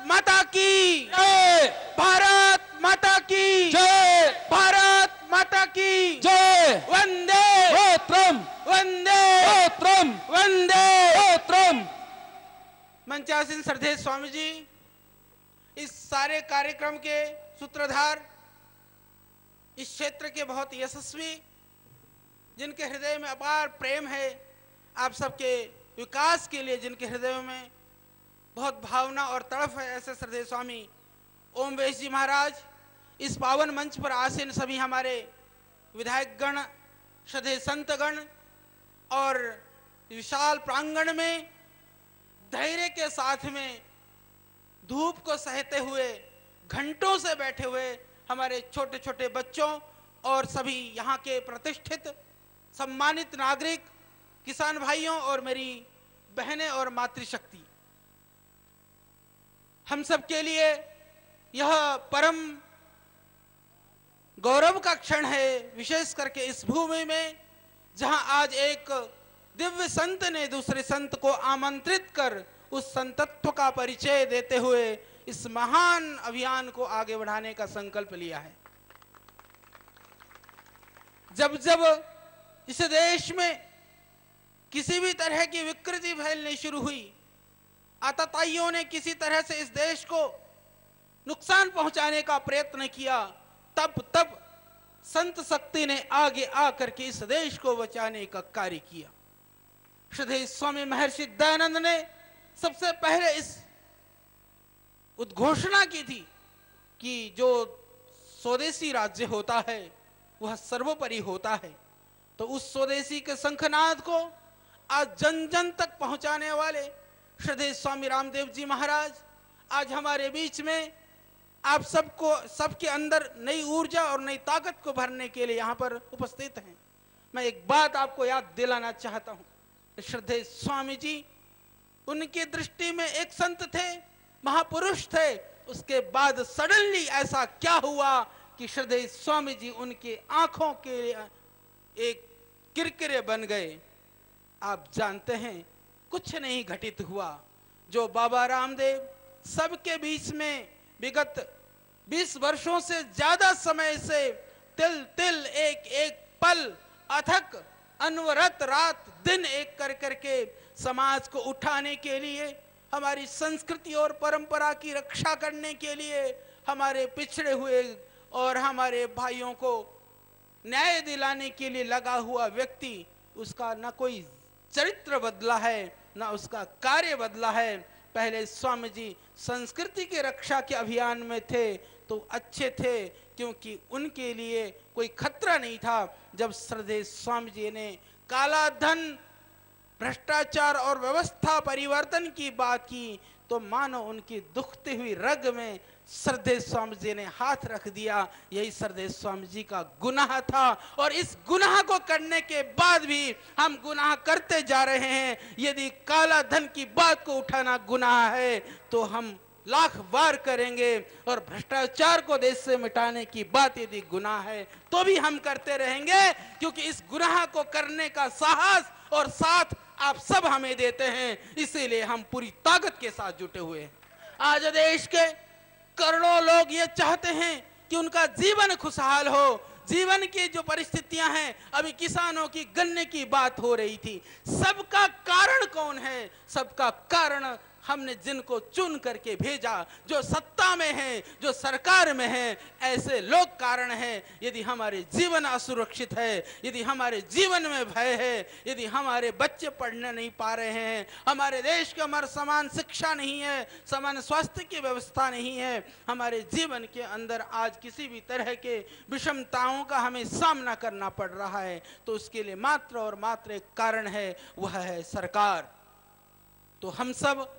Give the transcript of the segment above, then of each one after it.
माता की जय, भारत माता की जय, भारत माता की जय, वंदे मातरम, वंदे मातरम, वंदे मातरम। मंचासीन श्रद्धेय स्वामी जी, इस सारे कार्यक्रम के सूत्रधार, इस क्षेत्र के बहुत यशस्वी, जिनके हृदय में अपार प्रेम है आप सबके विकास के लिए, जिनके हृदय में बहुत भावना और तड़प है, ऐसे श्रद्धेय स्वामी ओम वेश जी महाराज, इस पावन मंच पर आसीन सभी हमारे विधायक गण, श्रद्धेय संत गण और विशाल प्रांगण में धैर्य के साथ में धूप को सहते हुए घंटों से बैठे हुए हमारे छोटे छोटे बच्चों और सभी यहाँ के प्रतिष्ठित सम्मानित नागरिक, किसान भाइयों और मेरी बहनें और मातृशक्ति, हम सब के लिए यह परम गौरव का क्षण है, विशेष करके इस भूमि में जहां आज एक दिव्य संत ने दूसरे संत को आमंत्रित कर उस संतत्व का परिचय देते हुए इस महान अभियान को आगे बढ़ाने का संकल्प लिया है। जब जब इस देश में किसी भी तरह की विकृति फैलनी शुरू हुई, आतताइयों ने किसी तरह से इस देश को नुकसान पहुंचाने का प्रयत्न किया, तब तब संत शक्ति ने आगे आकर के इस देश को बचाने का कार्य किया। श्रद्धेय स्वामी महर्षि दयानंद ने सबसे पहले इस उद्घोषणा की थी कि जो स्वदेशी राज्य होता है वह सर्वोपरि होता है। तो उस स्वदेशी के शंखनाद को आज जन जन तक पहुंचाने वाले श्रद्धेय स्वामी रामदेव जी महाराज आज हमारे बीच में आप सबको, सबके अंदर नई ऊर्जा और नई ताकत को भरने के लिए यहाँ पर उपस्थित हैं। मैं एक बात आपको याद दिलाना चाहता हूँ, श्रद्धेय स्वामी जी उनकी दृष्टि में एक संत थे, महापुरुष थे, उसके बाद सडनली ऐसा क्या हुआ कि श्रद्धेय स्वामी जी उनके आंखों के एक किरकिरे बन गए। आप जानते हैं कुछ नहीं घटित हुआ। जो बाबा रामदेव सबके बीच में विगत 20 वर्षों से ज्यादा समय से तिल तिल एक एक पल अथक अनवरत रात दिन एक कर करके समाज को उठाने के लिए, हमारी संस्कृति और परंपरा की रक्षा करने के लिए, हमारे पिछड़े हुए और हमारे भाइयों को न्याय दिलाने के लिए लगा हुआ व्यक्ति, उसका न कोई चरित्र बदला है न उसका कार्य बदला है। पहले स्वामी जी संस्कृति की रक्षा के अभियान में थे तो अच्छे थे, क्योंकि उनके लिए कोई खतरा नहीं था। जब श्रद्धेय स्वामी जी ने काला धन, भ्रष्टाचार और व्यवस्था परिवर्तन की बात की तो मानो उनकी दुखती हुई रग में श्रद्धेय स्वामी जी ने हाथ रख दिया। यही श्रद्धेय स्वामी जी का गुनाह था और इस गुनाह को करने के बाद भी हम गुनाह करते जा रहे हैं। यदि काला धन की बात को उठाना गुनाह है तो हम लाख बार करेंगे, और भ्रष्टाचार को देश से मिटाने की बात यदि गुनाह है तो भी हम करते रहेंगे, क्योंकि इस गुनाह को करने का साहस और साथ आप सब हमें देते हैं, इसीलिए हम पूरी ताकत के साथ जुटे हुए हैं। आज देश के करोड़ों लोग ये चाहते हैं कि उनका जीवन खुशहाल हो। जीवन की जो परिस्थितियां हैं, अभी किसानों की गन्ने की बात हो रही थी, सबका कारण कौन है? सबका कारण हमने जिनको चुन करके भेजा, जो सत्ता में हैं, जो सरकार में हैं, ऐसे लोग कारण हैं। यदि हमारे जीवन असुरक्षित है, यदि हमारे जीवन में भय है, यदि हमारे बच्चे पढ़ने नहीं पा रहे हैं, हमारे देश के हमारे समान शिक्षा नहीं है, समान स्वास्थ्य की व्यवस्था नहीं है, हमारे जीवन के अंदर आज किसी भी तरह के विषमताओं का हमें सामना करना पड़ रहा है, तो उसके लिए मात्र और मात्र एक कारण है, वह है सरकार। तो हम सब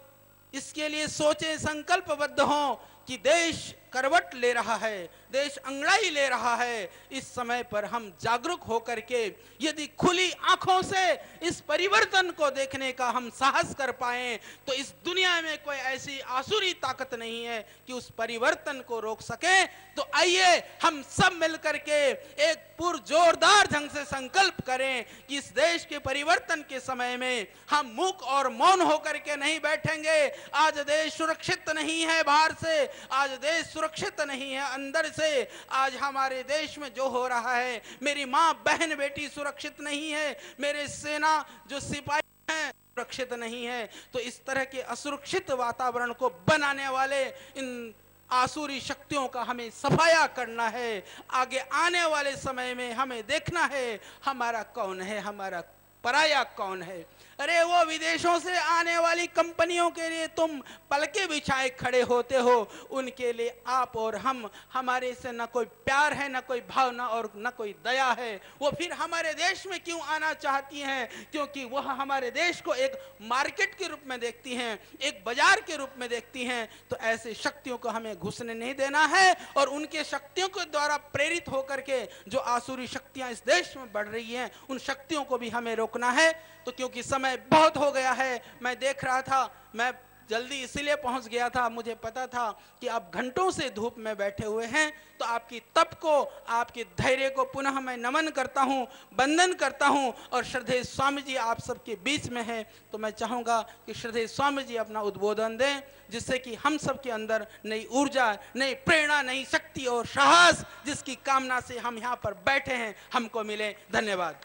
इसके लिए सोचे, संकल्पबद्ध हों कि देश करवट ले रहा है, देश अंगड़ाई ले रहा है, इस समय पर हम जागरूक होकर के यदि खुली आंखों से इस परिवर्तन को देखने का हम साहस कर पाएं तो इस दुनिया में कोई ऐसी आसुरी ताकत नहीं है कि उस परिवर्तन को रोक सके। तो आइए हम सब मिलकर के एक पुरजोरदार ढंग से संकल्प करें कि इस देश के परिवर्तन के समय में हम मूक और मौन होकर के नहीं बैठेंगे। आज देश सुरक्षित नहीं है बाहर से, आज देश सुरक्षित नहीं है अंदर से। आज हमारे देश में जो हो रहा है, मेरी माँ बहन बेटी सुरक्षित नहीं है, मेरे सेना जो सिपाही हैं सुरक्षित नहीं है। तो इस तरह के असुरक्षित वातावरण को बनाने वाले इन आसुरी शक्तियों का हमें सफाया करना है। आगे आने वाले समय में हमें देखना है हमारा कौन है, हमारा पराया कौन है। अरे वो विदेशों से आने वाली कंपनियों के लिए तुम पलके बिछाए खड़े होते हो, उनके लिए आप और हम, हमारे से न कोई प्यार है, न कोई भावना और न कोई दया है। वो फिर हमारे देश में क्यों आना चाहती हैं? क्योंकि वह हमारे देश को एक मार्केट के रूप में देखती हैं, एक बाजार के रूप में देखती हैं। तो ऐसे शक्तियों को हमें घुसने नहीं देना है और उनके शक्तियों के द्वारा प्रेरित होकर के जो आसुरी शक्तियां इस देश में बढ़ रही हैं, उन शक्तियों को भी हमें रोकना है। तो क्योंकि समय बहुत हो गया है, मैं देख रहा था, मैं जल्दी इसीलिए पहुंच गया था, मुझे पता था कि आप घंटों से धूप में बैठे हुए हैं। तो आपकी तप को, आपके धैर्य को पुनः मैं नमन करता हूं, वंदन करता हूं। और श्रद्धेय स्वामी जी आप सबके बीच में हैं, तो मैं चाहूँगा कि श्रद्धेय स्वामी जी अपना उद्बोधन दें, जिससे कि हम सब के अंदर नई ऊर्जा, नई प्रेरणा, नई शक्ति और साहस जिसकी कामना से हम यहाँ पर बैठे हैं हमको मिले। धन्यवाद।